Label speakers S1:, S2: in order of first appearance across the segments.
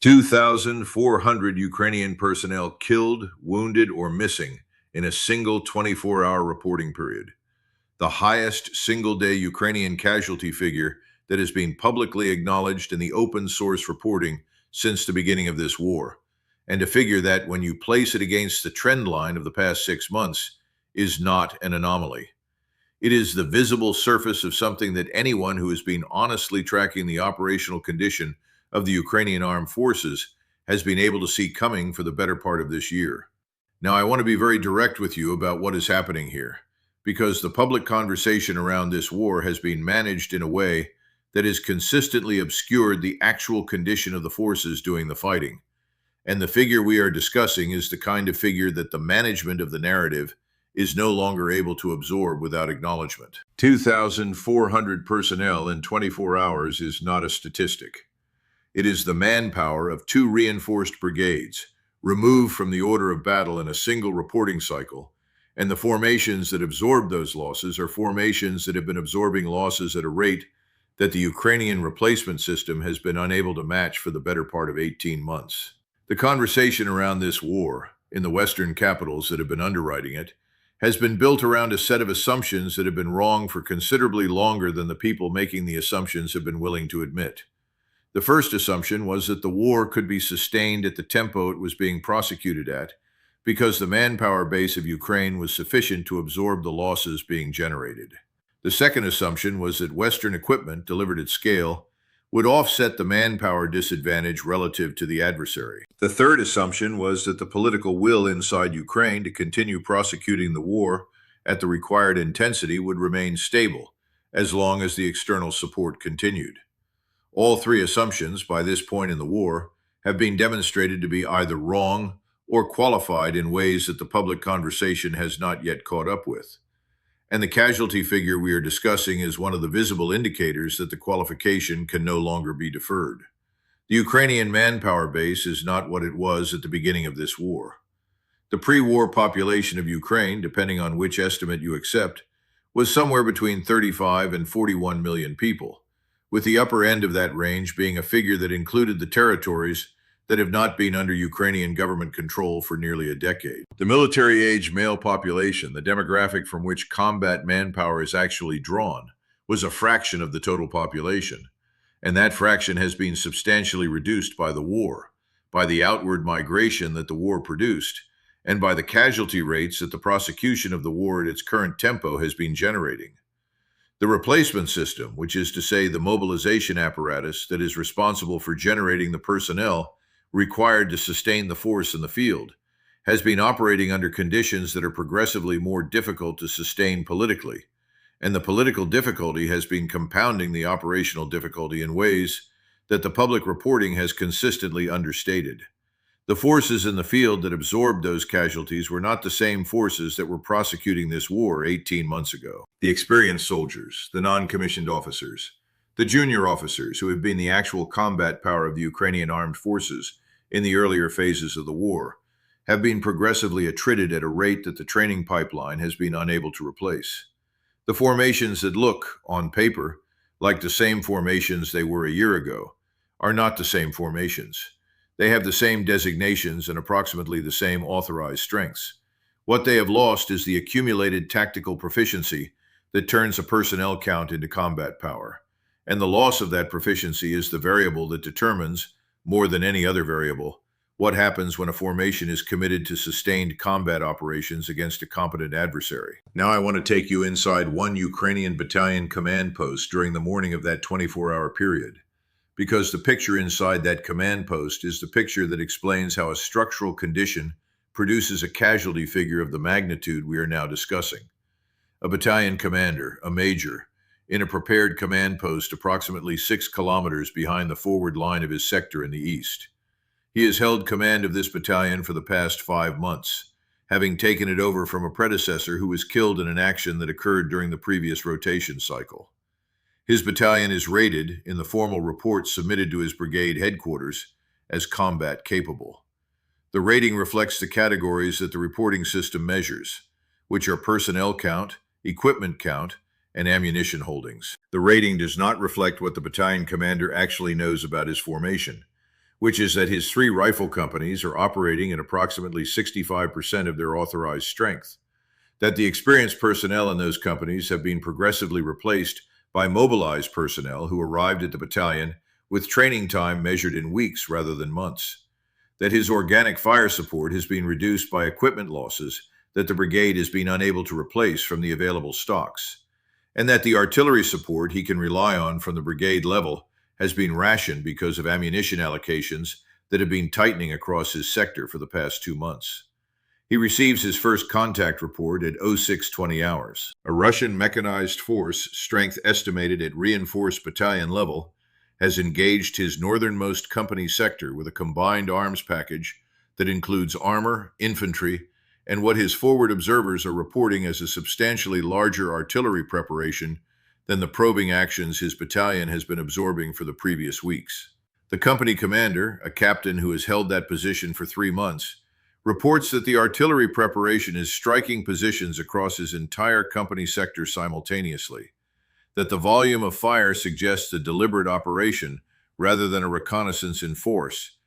S1: 2,400 Ukrainian personnel killed, wounded, or missing in a single 24-hour reporting period, the highest single-day Ukrainian casualty figure that has been publicly acknowledged in the open source reporting since the beginning of this war, and a figure that, when you place it against the trend line of the past 6 months, is not an anomaly. It is the visible surface of something that anyone who has been honestly tracking the operational condition of the Ukrainian armed forces has been able to see coming for the better part of this year. Now, I want to be very direct with you about what is happening here, because the public conversation around this war has been managed in a way that has consistently obscured the actual condition of the forces doing the fighting. And the figure we are discussing is the kind of figure that the management of the narrative is no longer able to absorb without acknowledgement. 2,400 personnel in 24 hours is not a statistic. It is the manpower of 2 reinforced brigades, removed from the order of battle in a single reporting cycle, and the formations that absorb those losses are formations that have been absorbing losses at a rate that the Ukrainian replacement system has been unable to match for the better part of 18 months. The conversation around this war, in the Western capitals that have been underwriting it, has been built around a set of assumptions that have been wrong for considerably longer than the people making the assumptions have been willing to admit. The first assumption was that the war could be sustained at the tempo it was being prosecuted at, because the manpower base of Ukraine was sufficient to absorb the losses being generated. The second assumption was that Western equipment delivered at scale would offset the manpower disadvantage relative to the adversary. The third assumption was that the political will inside Ukraine to continue prosecuting the war at the required intensity would remain stable, as long as the external support continued. All three assumptions, by this point in the war, have been demonstrated to be either wrong or qualified in ways that the public conversation has not yet caught up with. And the casualty figure we are discussing is one of the visible indicators that the qualification can no longer be deferred. The Ukrainian manpower base is not what it was at the beginning of this war. The pre-war population of Ukraine, depending on which estimate you accept, was somewhere between 35 and 41 million people, with the upper end of that range being a figure that included the territories that have not been under Ukrainian government control for nearly a decade. The military-age male population, the demographic from which combat manpower is actually drawn, was a fraction of the total population, and that fraction has been substantially reduced by the war, by the outward migration that the war produced, and by the casualty rates that the prosecution of the war at its current tempo has been generating. The replacement system, which is to say the mobilization apparatus that is responsible for generating the personnel required to sustain the force in the field, has been operating under conditions that are progressively more difficult to sustain politically, and the political difficulty has been compounding the operational difficulty in ways that the public reporting has consistently understated. The forces in the field that absorbed those casualties were not the same forces that were prosecuting this war 18 months ago. The experienced soldiers, the non-commissioned officers, the junior officers who have been the actual combat power of the Ukrainian armed forces in the earlier phases of the war, have been progressively attrited at a rate that the training pipeline has been unable to replace. The formations that look, on paper, like the same formations they were a year ago, are not the same formations. They have the same designations and approximately the same authorized strengths. What they have lost is the accumulated tactical proficiency that turns a personnel count into combat power. And the loss of that proficiency is the variable that determines, more than any other variable, what happens when a formation is committed to sustained combat operations against a competent adversary. Now I want to take you inside one Ukrainian battalion command post during the morning of that 24-hour period, because the picture inside that command post is the picture that explains how a structural condition produces a casualty figure of the magnitude we are now discussing. A battalion commander, a major, in a prepared command post approximately 6 kilometers behind the forward line of his sector in the east. He has held command of this battalion for the past 5 months, having taken it over from a predecessor who was killed in an action that occurred during the previous rotation cycle. His battalion is rated, in the formal report submitted to his brigade headquarters, as combat capable. The rating reflects the categories that the reporting system measures, which are personnel count, equipment count, and ammunition holdings. The rating does not reflect what the battalion commander actually knows about his formation, which is that his three rifle companies are operating at approximately 65% of their authorized strength, that the experienced personnel in those companies have been progressively replaced by mobilized personnel who arrived at the battalion with training time measured in weeks rather than months, that his organic fire support has been reduced by equipment losses that the brigade has been unable to replace from the available stocks, and that the artillery support he can rely on from the brigade level has been rationed because of ammunition allocations that have been tightening across his sector for the past 2 months. He receives his first contact report at 0620 hours. A Russian mechanized force, strength estimated at reinforced battalion level, has engaged his northernmost company sector with a combined arms package that includes armor, infantry, and what his forward observers are reporting as a substantially larger artillery preparation than the probing actions his battalion has been absorbing for the previous weeks. The company commander, a captain who has held that position for 3 months, reports that the artillery preparation is striking positions across his entire company sector simultaneously, that the volume of fire suggests a deliberate operation rather than a reconnaissance in force,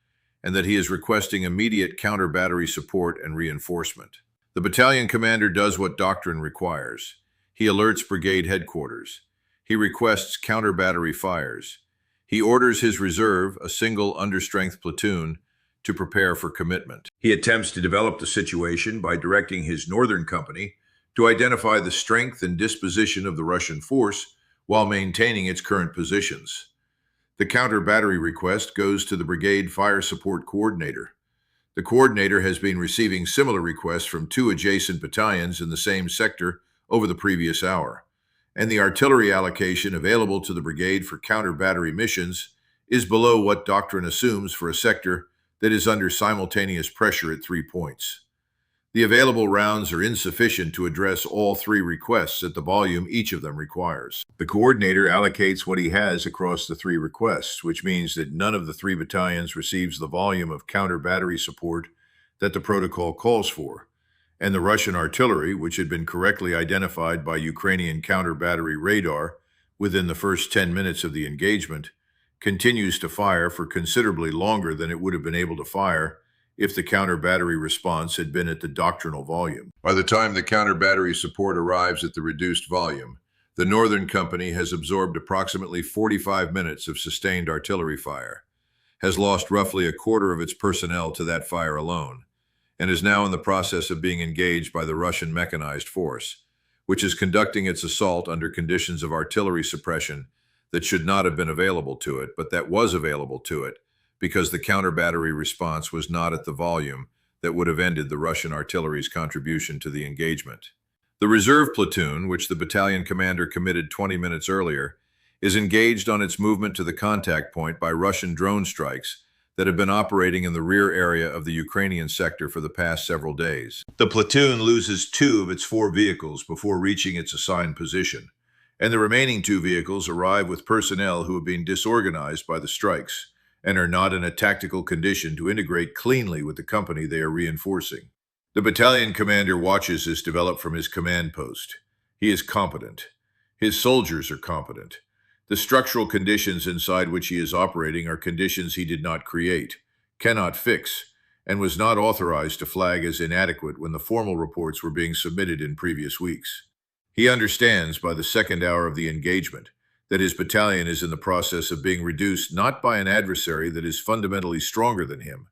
S1: and that he is requesting immediate counter-battery support and reinforcement. The battalion commander does what doctrine requires. He alerts brigade headquarters. He requests counter-battery fires. He orders his reserve, a single understrength platoon, to prepare for commitment. He attempts to develop the situation by directing his northern company to identify the strength and disposition of the Russian force while maintaining its current positions. The counter-battery request goes to the brigade fire support coordinator. The coordinator has been receiving similar requests from 2 adjacent battalions in the same sector over the previous hour, and the artillery allocation available to the brigade for counter-battery missions is below what doctrine assumes for a sector that is under simultaneous pressure at 3 points. The available rounds are insufficient to address all 3 requests at the volume each of them requires. The coordinator allocates what he has across the 3 requests, which means that none of the 3 battalions receives the volume of counter-battery support that the protocol calls for, and the Russian artillery, which had been correctly identified by Ukrainian counter-battery radar within the first 10 minutes of the engagement, continues to fire for considerably longer than it would have been able to fire if the counter-battery response had been at the doctrinal volume. By the time the counter-battery support arrives at the reduced volume, the Northern Company has absorbed approximately 45 minutes of sustained artillery fire, has lost roughly a quarter of its personnel to that fire alone, and is now in the process of being engaged by the Russian mechanized force, which is conducting its assault under conditions of artillery suppression that should not have been available to it, but that was available to it because the counter-battery response was not at the volume that would have ended the Russian artillery's contribution to the engagement. The reserve platoon, which the battalion commander committed 20 minutes earlier, is engaged on its movement to the contact point by Russian drone strikes that have been operating in the rear area of the Ukrainian sector for the past several days. The platoon loses 2 of its 4 vehicles before reaching its assigned position, and the remaining 2 vehicles arrive with personnel who have been disorganized by the strikes and are not in a tactical condition to integrate cleanly with the company they are reinforcing. The battalion commander watches this develop from his command post. He is competent. His soldiers are competent. The structural conditions inside which he is operating are conditions he did not create, cannot fix, and was not authorized to flag as inadequate when the formal reports were being submitted in previous weeks. He understands by the second hour of the engagement that his battalion is in the process of being reduced not by an adversary that is fundamentally stronger than him,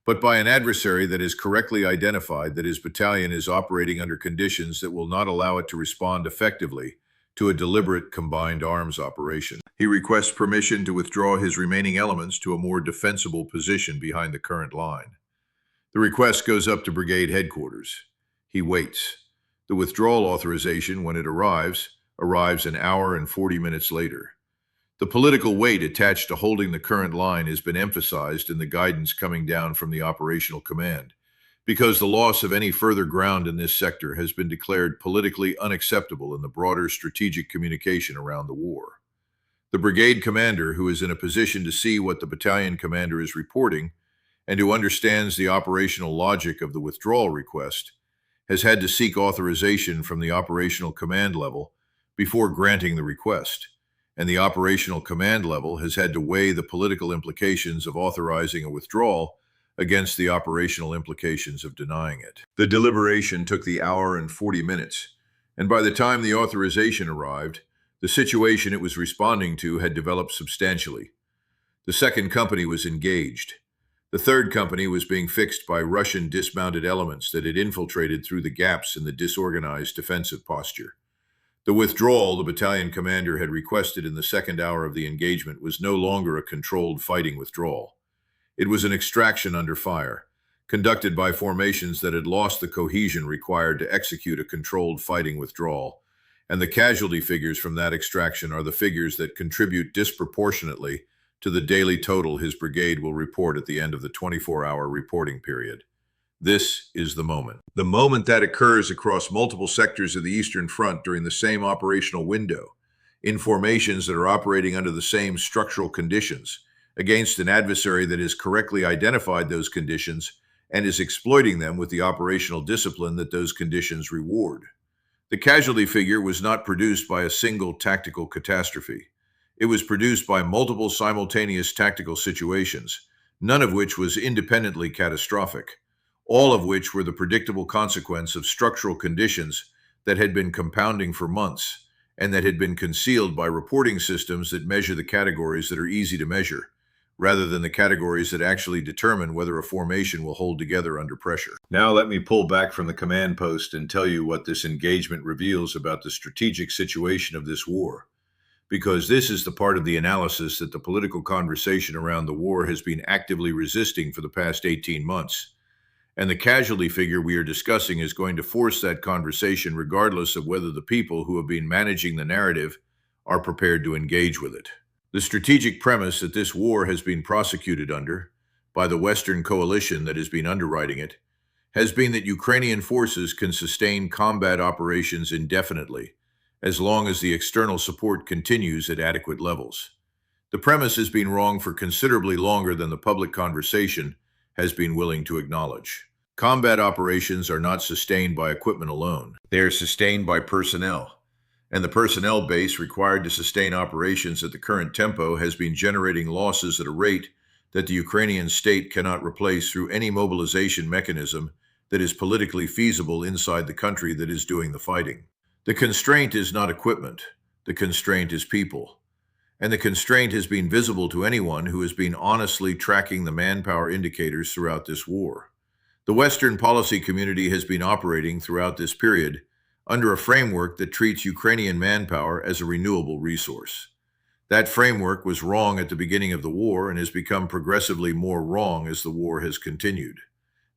S1: but by an adversary that has correctly identified that his battalion is operating under conditions that will not allow it to respond effectively to a deliberate combined arms operation. He requests permission to withdraw his remaining elements to a more defensible position behind the current line. The request goes up to brigade headquarters. He waits. The withdrawal authorization, when it arrives an hour and 40 minutes later. The political weight attached to holding the current line has been emphasized in the guidance coming down from the operational command, because the loss of any further ground in this sector has been declared politically unacceptable in the broader strategic communication around the war. The brigade commander, who is in a position to see what the battalion commander is reporting and who understands the operational logic of the withdrawal request, has had to seek authorization from the operational command level before granting the request, and the operational command level has had to weigh the political implications of authorizing a withdrawal against the operational implications of denying it. The deliberation took the hour and 40 minutes, and by the time the authorization arrived, the situation it was responding to had developed substantially. The second company was engaged. The third company was being fixed by Russian dismounted elements that had infiltrated through the gaps in the disorganized defensive posture. The withdrawal the battalion commander had requested in the second hour of the engagement was no longer a controlled fighting withdrawal. It was an extraction under fire, conducted by formations that had lost the cohesion required to execute a controlled fighting withdrawal, and the casualty figures from that extraction are the figures that contribute disproportionately to the daily total his brigade will report at the end of the 24-hour reporting period. This is the moment. The moment that occurs across multiple sectors of the Eastern Front during the same operational window, in formations that are operating under the same structural conditions, against an adversary that has correctly identified those conditions and is exploiting them with the operational discipline that those conditions reward. The casualty figure was not produced by a single tactical catastrophe. It was produced by multiple simultaneous tactical situations, none of which was independently catastrophic, all of which were the predictable consequence of structural conditions that had been compounding for months and that had been concealed by reporting systems that measure the categories that are easy to measure, rather than the categories that actually determine whether a formation will hold together under pressure. Now let me pull back from the command post and tell you what this engagement reveals about the strategic situation of this war, because this is the part of the analysis that the political conversation around the war has been actively resisting for the past 18 months. And the casualty figure we are discussing is going to force that conversation regardless of whether the people who have been managing the narrative are prepared to engage with it. The strategic premise that this war has been prosecuted under, by the Western coalition that has been underwriting it, has been that Ukrainian forces can sustain combat operations indefinitely, as long as the external support continues at adequate levels. The premise has been wrong for considerably longer than the public conversation has been willing to acknowledge. Combat operations are not sustained by equipment alone. They are sustained by personnel, and the personnel base required to sustain operations at the current tempo has been generating losses at a rate that the Ukrainian state cannot replace through any mobilization mechanism that is politically feasible inside the country that is doing the fighting. The constraint is not equipment. The constraint is people. And the constraint has been visible to anyone who has been honestly tracking the manpower indicators throughout this war. The Western policy community has been operating throughout this period under a framework that treats Ukrainian manpower as a renewable resource. That framework was wrong at the beginning of the war and has become progressively more wrong as the war has continued.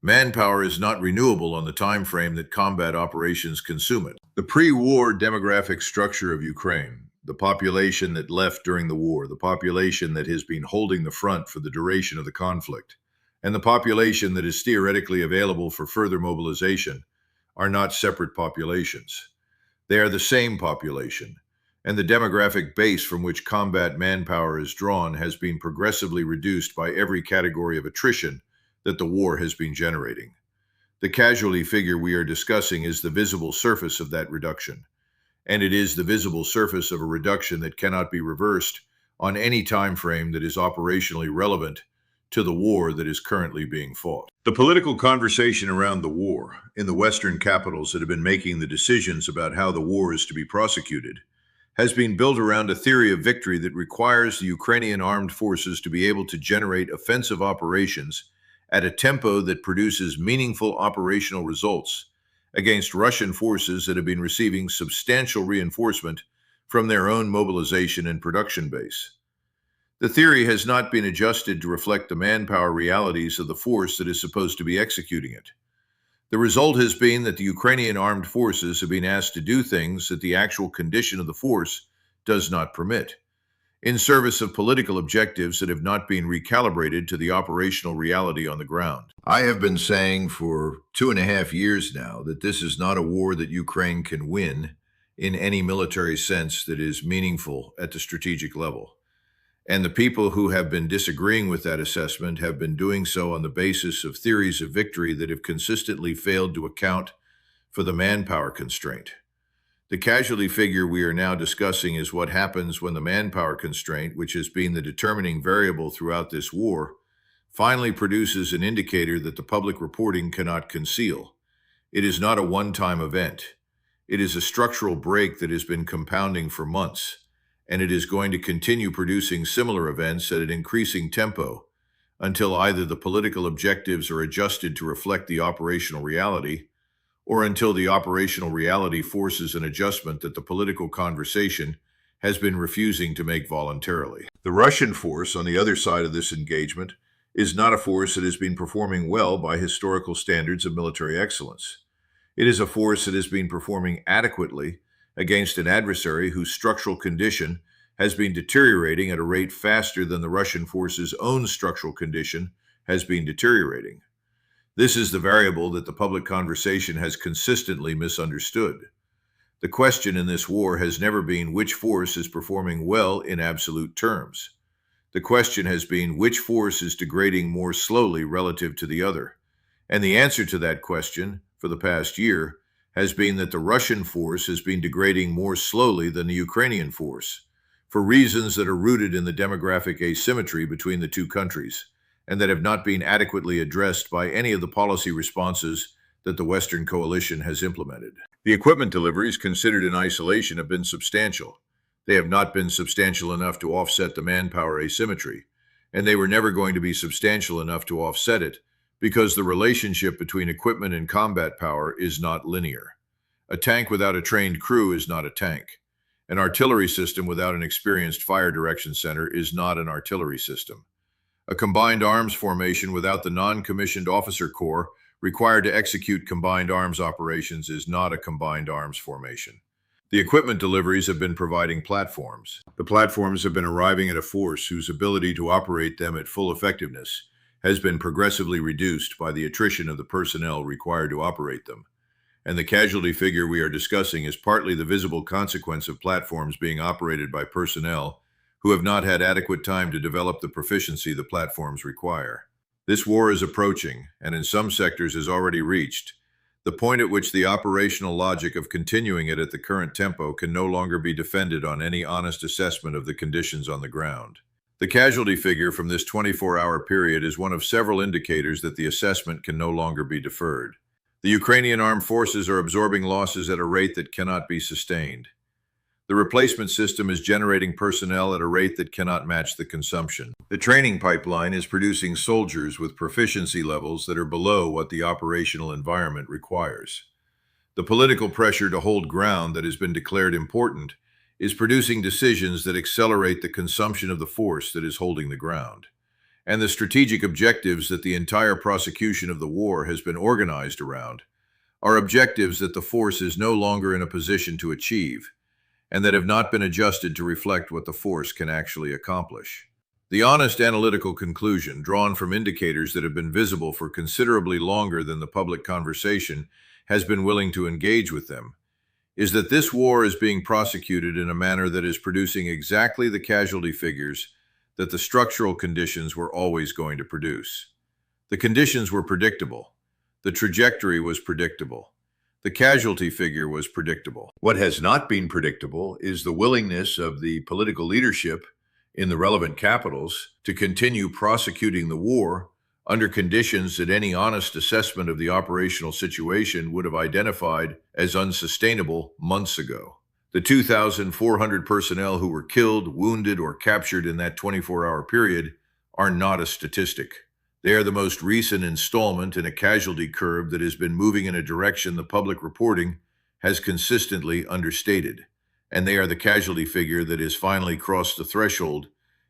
S1: Manpower is not renewable on the time frame that combat operations consume it. The pre-war demographic structure of Ukraine, the population that left during the war, the population that has been holding the front for the duration of the conflict, and the population that is theoretically available for further mobilization are not separate populations. They are the same population, and the demographic base from which combat manpower is drawn has been progressively reduced by every category of attrition that the war has been generating. The casualty figure we are discussing is the visible surface of that reduction, and it is the visible surface of a reduction that cannot be reversed on any time frame that is operationally relevant to the war that is currently being fought. The political conversation around the war in the Western capitals that have been making the decisions about how the war is to be prosecuted has been built around a theory of victory that requires the Ukrainian armed forces to be able to generate offensive operations at a tempo that produces meaningful operational results against Russian forces that have been receiving substantial reinforcement from their own mobilization and production base. The theory has not been adjusted to reflect the manpower realities of the force that is supposed to be executing it. The result has been that the Ukrainian armed forces have been asked to do things that the actual condition of the force does not permit, in service of political objectives that have not been recalibrated to the operational reality on the ground. I have been saying for 2.5 years now that this is not a war that Ukraine can win in any military sense that is meaningful at the strategic level. And the people who have been disagreeing with that assessment have been doing so on the basis of theories of victory that have consistently failed to account for the manpower constraint. The casualty figure we are now discussing is what happens when the manpower constraint, which has been the determining variable throughout this war, finally produces an indicator that the public reporting cannot conceal. It is not a one-time event. It is a structural break that has been compounding for months, and it is going to continue producing similar events at an increasing tempo until either the political objectives are adjusted to reflect the operational reality, or until the operational reality forces an adjustment that the political conversation has been refusing to make voluntarily. The Russian force on the other side of this engagement is not a force that has been performing well by historical standards of military excellence. It is a force that has been performing adequately against an adversary whose structural condition has been deteriorating at a rate faster than the Russian force's own structural condition has been deteriorating. This is the variable that the public conversation has consistently misunderstood. The question in this war has never been which force is performing well in absolute terms. The question has been which force is degrading more slowly relative to the other. And the answer to that question, for the past year, has been that the Russian force has been degrading more slowly than the Ukrainian force, for reasons that are rooted in the demographic asymmetry between the two countries, and that have not been adequately addressed by any of the policy responses that the Western coalition has implemented. The equipment deliveries considered in isolation have been substantial. They have not been substantial enough to offset the manpower asymmetry, and they were never going to be substantial enough to offset it because the relationship between equipment and combat power is not linear. A tank without a trained crew is not a tank. An artillery system without an experienced fire direction center is not an artillery system. A combined arms formation without the non-commissioned officer corps required to execute combined arms operations is not a combined arms formation. The equipment deliveries have been providing platforms. The platforms have been arriving at a force whose ability to operate them at full effectiveness has been progressively reduced by the attrition of the personnel required to operate them. And the casualty figure we are discussing is partly the visible consequence of platforms being operated by personnel who have not had adequate time to develop the proficiency the platforms require. This war is approaching, and in some sectors has already reached, the point at which the operational logic of continuing it at the current tempo can no longer be defended on any honest assessment of the conditions on the ground. The casualty figure from this 24-hour period is one of several indicators that the assessment can no longer be deferred. The Ukrainian armed forces are absorbing losses at a rate that cannot be sustained. The replacement system is generating personnel at a rate that cannot match the consumption. The training pipeline is producing soldiers with proficiency levels that are below what the operational environment requires. The political pressure to hold ground that has been declared important is producing decisions that accelerate the consumption of the force that is holding the ground. And the strategic objectives that the entire prosecution of the war has been organized around are objectives that the force is no longer in a position to achieve, and that have not been adjusted to reflect what the force can actually accomplish. The honest analytical conclusion, drawn from indicators that have been visible for considerably longer than the public conversation has been willing to engage with them, is that this war is being prosecuted in a manner that is producing exactly the casualty figures that the structural conditions were always going to produce. The conditions were predictable. The trajectory was predictable. The casualty figure was predictable. What has not been predictable is the willingness of the political leadership in the relevant capitals to continue prosecuting the war under conditions that any honest assessment of the operational situation would have identified as unsustainable months ago. The 2,400 personnel who were killed, wounded, or captured in that 24-hour period are not a statistic. They are the most recent installment in a casualty curve that has been moving in a direction the public reporting has consistently understated, and they are the casualty figure that has finally crossed the threshold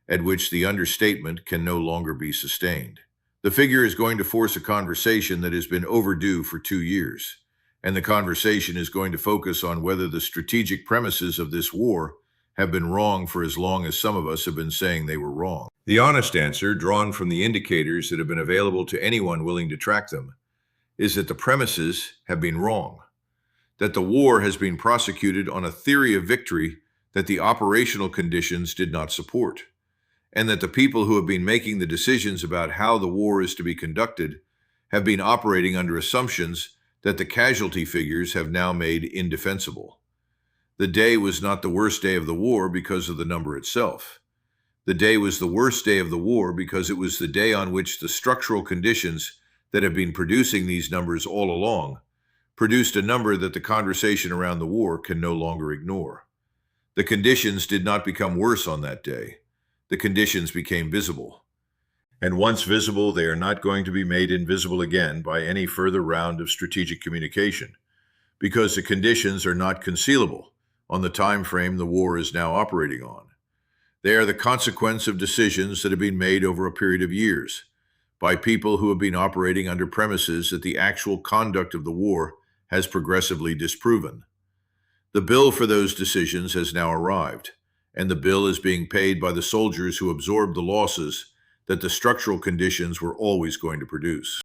S1: at which the understatement can no longer be sustained. The figure is going to force a conversation that has been overdue for 2 years, and the conversation is going to focus on whether the strategic premises of this war have been wrong for as long as some of us have been saying they were wrong. The honest answer, drawn from the indicators that have been available to anyone willing to track them, is that the premises have been wrong, that the war has been prosecuted on a theory of victory that the operational conditions did not support, and that the people who have been making the decisions about how the war is to be conducted have been operating under assumptions that the casualty figures have now made indefensible. The day was not the worst day of the war because of the number itself. The day was the worst day of the war because it was the day on which the structural conditions that have been producing these numbers all along produced a number that the conversation around the war can no longer ignore. The conditions did not become worse on that day. The conditions became visible. And once visible, they are not going to be made invisible again by any further round of strategic communication, because the conditions are not concealable on the time frame the war is now operating on. They are the consequence of decisions that have been made over a period of years by people who have been operating under premises that the actual conduct of the war has progressively disproven. The bill for those decisions has now arrived, and the bill is being paid by the soldiers who absorbed the losses that the structural conditions were always going to produce.